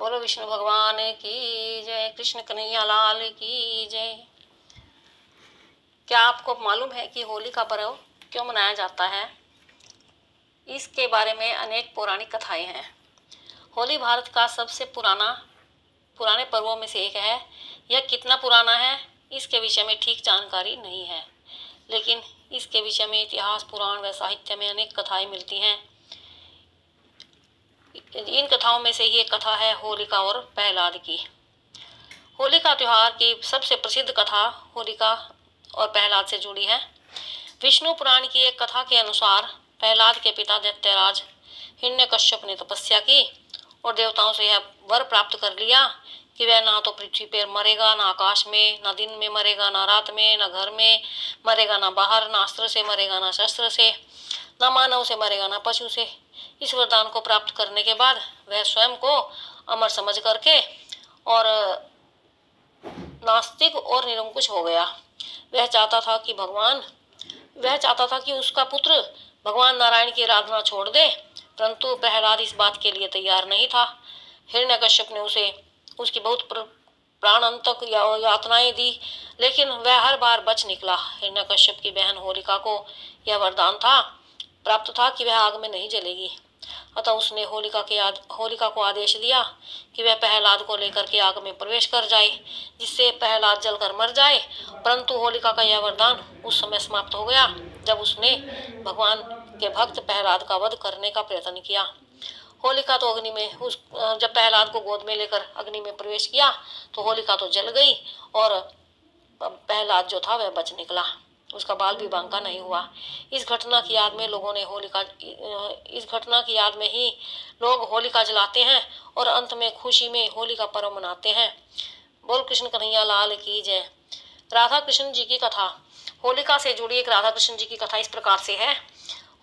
बोलो विष्णु भगवान की जय, कृष्ण कन्हैया लाल की जय। क्या आपको मालूम है कि होली का पर्व क्यों मनाया जाता है? इसके बारे में अनेक पौराणिक कथाएं हैं। होली भारत का सबसे पुराने पर्वों में से एक है। यह कितना पुराना है इसके विषय में ठीक जानकारी नहीं है, लेकिन इसके विषय में इतिहास, पुराण व साहित्य में अनेक कथाएं मिलती हैं। इन कथाओं में से ही एक कथा है होलिका और प्रहलाद की। होली का त्योहार की सबसे प्रसिद्ध कथा होलिका और प्रहलाद से जुड़ी है। विष्णु पुराण की एक कथा के अनुसार प्रहलाद के पिता दैत्यराज हिरण्यकश्यप ने तपस्या की और देवताओं से यह वर प्राप्त कर लिया कि वह ना तो पृथ्वी पर मरेगा, ना आकाश में, ना दिन में मरेगा, ना रात में, ना घर में मरेगा, ना बाहर, ना अस्त्र से मरेगा, ना शस्त्र से, ना मानव से मरेगा, ना पशु से। इस वरदान को प्राप्त करने के बाद वह स्वयं को अमर समझ करके और नास्तिक और निरंकुश हो गया। वह चाहता था कि उसका पुत्र भगवान नारायण की आराधना छोड़ दे, परंतु प्रहलाद इस बात के लिए तैयार नहीं था। हिरण्यकश्यप ने उसे उसकी बहुत प्राणांतक यातनाएं दी, लेकिन वह हर बार बच निकला। हिरण्यकश्यप की बहन होलिका को यह वरदान प्राप्त था कि वह आग में नहीं जलेगी, अतः उसने होलिका को आदेश दिया कि वह प्रहलाद को लेकर के आग में प्रवेश कर जाए, जिससे प्रहलाद जलकर मर जाए। परंतु होलिका का यह वरदान उस समय समाप्त हो गया जब उसने भगवान के भक्त प्रहलाद का वध करने का प्रयत्न किया। होलिका तो जब प्रहलाद को गोद में लेकर अग्नि में प्रवेश किया तो होलिका तो जल गई और प्रहलाद जो था वह बच निकला, उसका बाल भी बांका नहीं हुआ। इस घटना की याद में ही लोग होलिका जलाते हैं और अंत में खुशी में होली का पर्व मनाते हैं। बोल कृष्ण कन्हैया लाल की जय। राधा कृष्ण जी की कथा। होलिका से जुड़ी एक राधा कृष्ण जी की कथा इस प्रकार से है।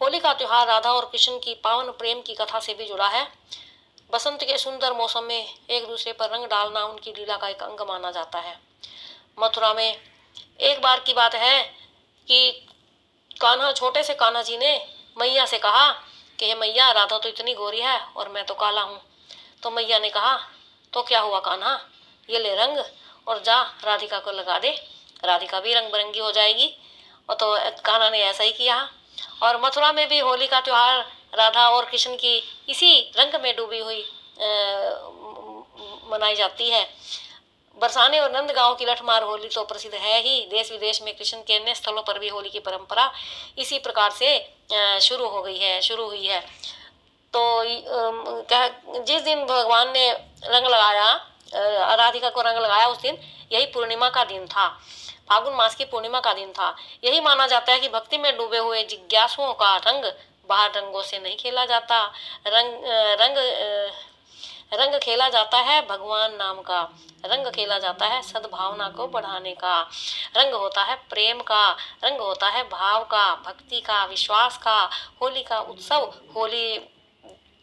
होली का त्योहार राधा और कृष्ण की पावन प्रेम की कथा से भी जुड़ा है। बसंत के सुंदर मौसम में एक दूसरे पर रंग डालना उनकी लीला का एक अंग माना जाता है। मथुरा में एक बार की बात है कि छोटे से कान्हा जी ने मैया से कहा कि हे मैया, राधा तो इतनी गोरी है और मैं तो काला हूँ। तो मैया ने कहा, तो क्या हुआ कान्हा, ये ले रंग और जा राधिका को लगा दे, राधिका भी रंग बिरंगी हो जाएगी। और तो कान्हा ने ऐसा ही किया। और मथुरा में भी होली का त्योहार राधा और कृष्ण की इसी रंग में डूबी हुई मनाई जाती है। बरसाने और नंदगांव की लठमार होली तो प्रसिद्ध है ही। देश विदेश में कृष्ण के अन्य स्थलों पर भी होली की परंपरा इसी प्रकार से शुरू हुई है। तो जिस दिन भगवान ने रंग लगाया, राधिका को रंग लगाया, उस दिन यही पूर्णिमा का दिन था, फागुन मास की पूर्णिमा का दिन था। यही माना जाता है कि भक्ति में डूबे हुए जिज्ञासुओं का रंग बाहर रंगों से नहीं खेला जाता। रंग खेला जाता है भगवान नाम का, रंग खेला जाता है सद्भावना को बढ़ाने का, रंग होता है प्रेम का, रंग होता है भाव का, भक्ति का, विश्वास का।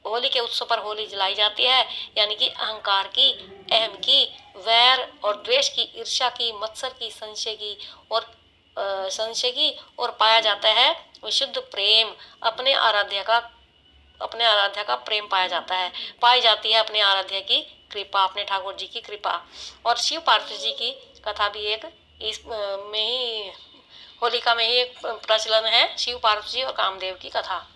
होली के उत्सव पर होली जलाई जाती है, यानी कि अहंकार की, अहम की, वैर और द्वेष की, ईर्ष्या की, मत्सर की, संशय की और पाया जाता है विशुद्ध प्रेम। अपने आराध्य का प्रेम पाया जाता है, पाई जाती है अपने आराध्य की कृपा, अपने ठाकुर जी की कृपा। और शिव पार्वती जी की कथा भी होलिका में ही एक प्रचलन है, शिव पार्वती जी और कामदेव की कथा।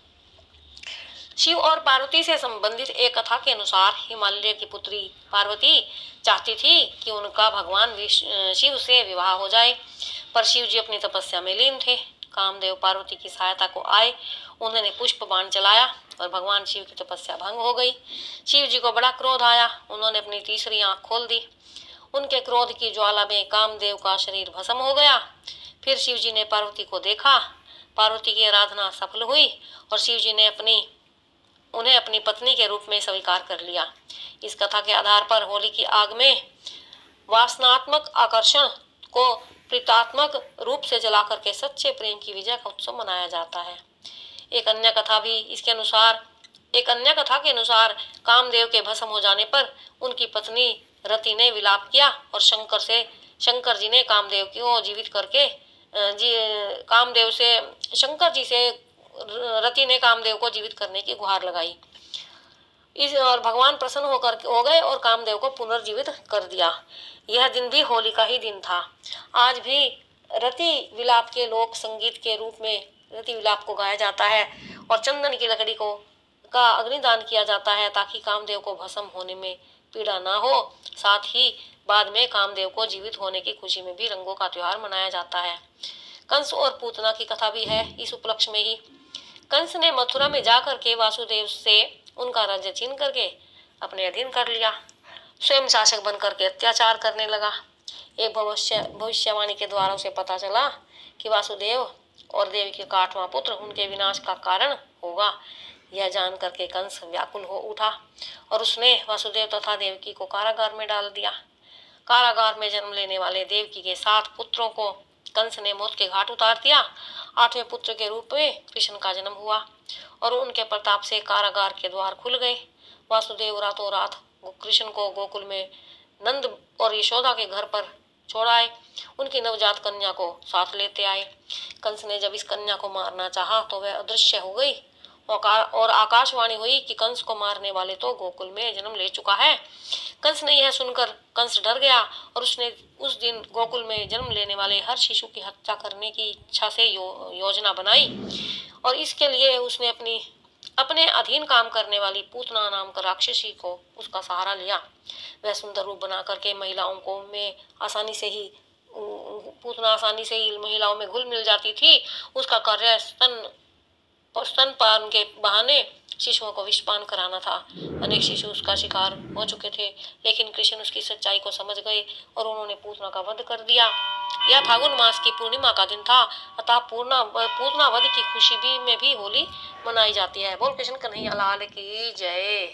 शिव और पार्वती से संबंधित एक कथा के अनुसार हिमालय की पुत्री पार्वती चाहती थी कि उनका भगवान शिव से विवाह हो जाए, पर शिव जी अपनी तपस्या में लीन थे। कामदेव पार्वती की सहायता को आए, उन्होंने पुष्प बाण चलाया और भगवान शिव की तपस्या भंग हो गई। शिव जी को बड़ा क्रोध आया, उन्होंने अपनी तीसरी आंख खोल दी। उनके क्रोध की ज्वाला में कामदेव का शरीर भस्म हो गया। फिर शिव जी ने पार्वती को देखा, पार्वती की आराधना सफल हुई और शिव जी ने उन्हें अपनी पत्नी के रूप में स्वीकार कर लिया। इस कथा के आधार पर होली की आग में वासनात्मक आकर्षण को प्रीतात्मक रूप से जला करके सच्चे प्रेम की विजय का उत्सव मनाया जाता है। एक अन्य कथा के अनुसार कामदेव के भस्म हो जाने पर उनकी पत्नी रति ने विलाप किया और शंकर जी ने कामदेव को जीवित करके शंकर जी से रति ने कामदेव को जीवित करने की गुहार लगाई। इस और भगवान प्रसन्न हो गए और कामदेव को पुनर्जीवित कर दिया। यह दिन भी होली का ही दिन था। आज भी रति विलाप के लोक संगीत के रूप में रति विलाप को गाया जाता है और चंदन की लकड़ी को का अग्निदान किया जाता है ताकि कामदेव को भस्म होने में पीड़ा ना हो। साथ ही बाद में कामदेव को जीवित होने की खुशी में भी रंगों का त्योहार मनाया जाता है। कंस और पूतना की कथा भी है इस उपलक्ष्य में ही। कंस ने मथुरा में जाकर के वासुदेव से उनका राज्य छीन करके अपने अधीन कर लिया। स्वयं शासक बनकर के अत्याचार करने लगा। एक भविष्यवाणी के द्वारा उसे पता चला कि वासुदेव और देवकी का 8वां पुत्र उनके विनाश का कारण होगा। यह जान करके कंस व्याकुल हो उठा और उसने वासुदेव तथा देवकी को कारागार में डाल दिया। कारागार में जन्म लेने वाले देवकी के 7 पुत्रों को कंस ने मौत के घाट उतार दिया। 8वें पुत्र के रूप में कृष्ण का जन्म हुआ और उनके प्रताप से कारागार के द्वार खुल गए। वासुदेव रातों रात कृष्ण को गोकुल में नंद और यशोदा के घर पर छोड़ाए उनकी नवजात कन्या को साथ लेते आए। कंस ने जब इस कन्या को मारना चाहा तो वह अदृश्य हो गई और आकाशवाणी हुई कि कंस को मारने वाले तो गोकुल में जन्म ले चुका है। कंस ने यह सुनकर कंस डर गया और उसने उस दिन गोकुल में जन्म लेने वाले हर शिशु की हत्या करने की इच्छा से योजना बनाई और इसके लिए उसने अपने अधीन काम करने वाली पूतना नाम का राक्षसी को उसका सहारा लिया। वह सुंदर रूप बना करके महिलाओं को में आसानी से ही पूतना आसानी से ही महिलाओं में घुल मिल जाती थी। उसका कार्य स्तनपान के बहाने शिशुओं को विषपान कराना था। अनेक शिशु उसका शिकार हो चुके थे लेकिन कृष्ण उसकी सच्चाई को समझ गए और उन्होंने पूतना का वध कर दिया। यह फागुन मास की पूर्णिमा का दिन था, अतः पूतना वध की खुशी में भी होली मनाई जाती है। बोल कृष्ण कन्हैया लाल की जय।